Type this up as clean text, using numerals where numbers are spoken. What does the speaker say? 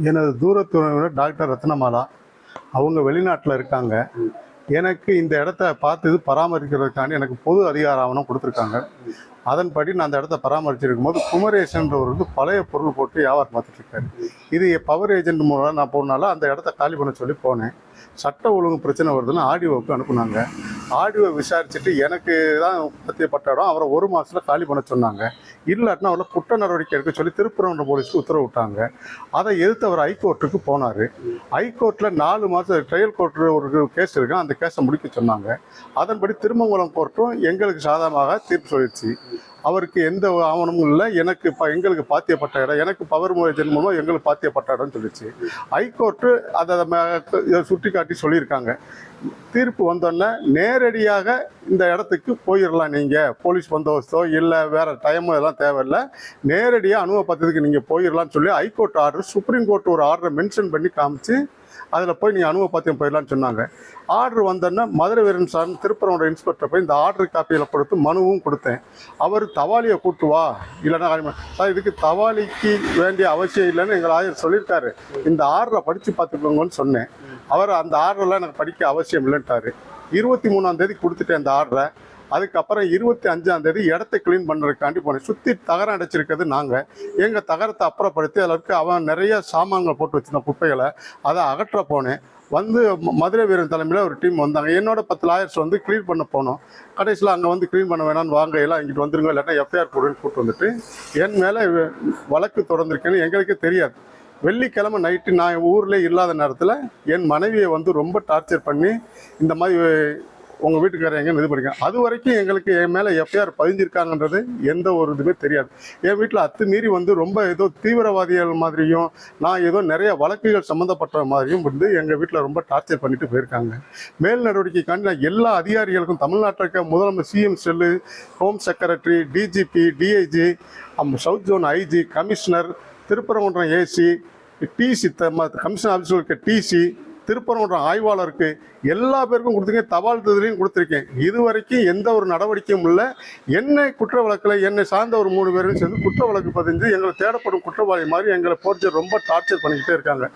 எனது தூரத்துறவினர் டாக்டர் ரத்னமாலா. அவங்க வெளிநாட்டில் இருக்காங்க. எனக்கு இந்த இடத்த பார்த்து பராமரிக்கிறதுக்காண்டி எனக்கு பொது அதிகார ஆவணம் கொடுத்துருக்காங்க. அதன்படி நான் அந்த இடத்த பராமரிச்சிருக்கும் போது குமரேசன்றவர் பழைய பொருள் போட்டு வியாபாரம் பார்த்துட்டு இருக்காரு. இது பவர் ஏஜென்ட் மூலம் நான் போனால அந்த இடத்த காலி பண்ண சொல்லி போனேன். சட்ட ஒழுங்கு பிரச்சனை வருதுன்னு ஆடிஓவுக்கு அனுப்புனாங்க. ஆடிஓ விசாரிச்சுட்டு எனக்கு தான் பத்தியப்பட்ட இடம், அவரை 1 மாதத்தில் காலி பண்ண சொன்னாங்க. இல்லாட்டினா அவரை குற்ற நடவடிக்கை எடுக்க சொல்லி திருப்பரங்குன்றம் போலீஸுக்கு உத்தரவு விட்டாங்க. அதை எதிர்த்து அவர் ஹைகோர்ட்டுக்கு போனார். ஹைகோர்ட்டில் 4 மாதம் ட்ரையல் கோர்ட்டில் ஒரு கேஸ் இருக்கு, அந்த கேஸை முடிக்க சொன்னாங்க. அதன்படி திருமங்கலம் கோர்ட்டும் எங்களுக்கு சாதகமாக தீர்ப்பு சொல்லிடுச்சு. அவருக்கு எந்த ஆவணமும் இல்லை. எனக்கு எங்களுக்கு பாத்தியப்பட்ட இடம், எனக்கு பவர் ஏஜென்ட் மூலம் எங்களுக்கு பாத்தியப்பட்ட இடம் சொல்லிச்சு. ஹைகோர்ட்டு அதை சுட்டி காட்டி சொல்லியிருக்காங்க. தீர்ப்பு வந்தோடனே நேரடியாக இந்த இடத்துக்கு போயிடலாம், நீங்கள் போலீஸ் பந்தோபஸ்தோ இல்லை வேறு டைமோ இதெல்லாம் தேவையில்லை, நேரடியாக அனுமதி பத்திரத்துக்கு நீங்கள் போயிடலான்னு சொல்லி ஹைகோர்ட் ஆர்டர், சுப்ரீம் கோர்ட் ஒரு ஆர்டரை மென்ஷன் பண்ணி காமிச்சு அதில் போய் நீங்கள் அனுமதி பத்திரம் போயிடலான்னு சொன்னாங்க. ஆர்டர் வந்தோடனே மதுரை வீரன் சார் திருப்பரங்குன்றம் இன்ஸ்பெக்டர் போய் இந்த ஆர்டர் காப்பியில் கொடுத்து மனுவும் கொடுத்தேன். அவர் தவாலியை கூட்டு வா, இல்லைன்னா சார் இதுக்கு தவாலிக்கு வேண்டிய அவசியம் இல்லைன்னு எங்கள் ஆயர் சொல்லியிருக்காரு, இந்த ஆர்டரை படித்து பார்த்துக்கோங்கன்னு சொன்னேன். அவர் அந்த ஆர்டரெலாம் எனக்கு படிக்க அவசியம் இல்லைன்ட்டார். 23ஆம் தேதி கொடுத்துட்டேன் அந்த ஆர்டரை. அதுக்கப்புறம் 25ஆம் தேதி இடத்த க்ளீன் பண்ணுறதுக்காண்டி போனேன். சுற்றி தகரம் அடைச்சிருக்கிறது நாங்கள். எங்கள் தகரத்தை அப்புறப்படுத்தி அதில் இருக்க அவன் நிறைய சாமான்களை போட்டு வச்சுருந்த குப்பைகளை அதை அகற்ற போனேன். மதுரை வீரன் தலைமையில் ஒரு டீம் வந்தாங்க. என்னோட 10 லாயர்ஸ் க்ளீன் பண்ண போனோம். கடைசியில் அங்கே க்ளீன் பண்ண வேணான்னு வாங்க, எல்லாம் இங்கிட்டு வந்துருங்க, இல்லாட்டா எஃப்ஐஆர் போடுன்னு கூப்பிட்டு வந்துட்டு என் மேலே வழக்கு தொடர்ந்துருக்கேன்னு எங்களுக்கே தெரியாது. வெள்ளிக்கிழமை நைட்டு நான் ஊரில் இல்லாத நேரத்தில் என் மனைவியை ரொம்ப டார்ச்சர் பண்ணி இந்த மாதிரி உங்கள் வீட்டுக்காரங்க இது பண்ணிக்க, அது வரைக்கும் எங்களுக்கு என் மேலே எஃப்ஐஆர் பதிஞ்சிருக்காங்கன்றது எந்த ஒரு இதுவுமே தெரியாது. என் வீட்டில் அத்துமீறி ரொம்ப ஏதோ தீவிரவாதிகள் மாதிரியும் நான் ஏதோ நிறைய வழக்குகள் சம்மந்தப்பட்ட மாதிரியும் எங்கள் வீட்டில் ரொம்ப டார்ச்சர் பண்ணிட்டு போயிருக்காங்க. மேல் நடவடிக்கைக்காண்டி நான் எல்லா அதிகாரிகளுக்கும் தமிழ்நாட்டில் இருக்க முதலமைச்சர், CM cell, home secretary, DGP, DIG, south zone IG, commissioner, Thiruparankundram AC, DC, commission ஆஃபீஸில் இருக்க டிசி, திருப்பரங்குன்றம் ஆய்வாளருக்கு எல்லா பேருக்கும் கொடுத்துருக்கேன். தபால் தகுதியிலையும் கொடுத்துருக்கேன். இது வரைக்கும் எந்த ஒரு நடவடிக்கையும் இல்லை. என்னை குற்ற வழக்கில் என்னை சார்ந்த ஒரு 3 பேரும் சேர்ந்து குற்ற வழக்கு பதிஞ்சு எங்களை தேடப்படும் குற்றவாளி மாதிரி எங்களை போர்ஜர் ரொம்ப டார்ச்சர் பண்ணிக்கிட்டே இருக்காங்க.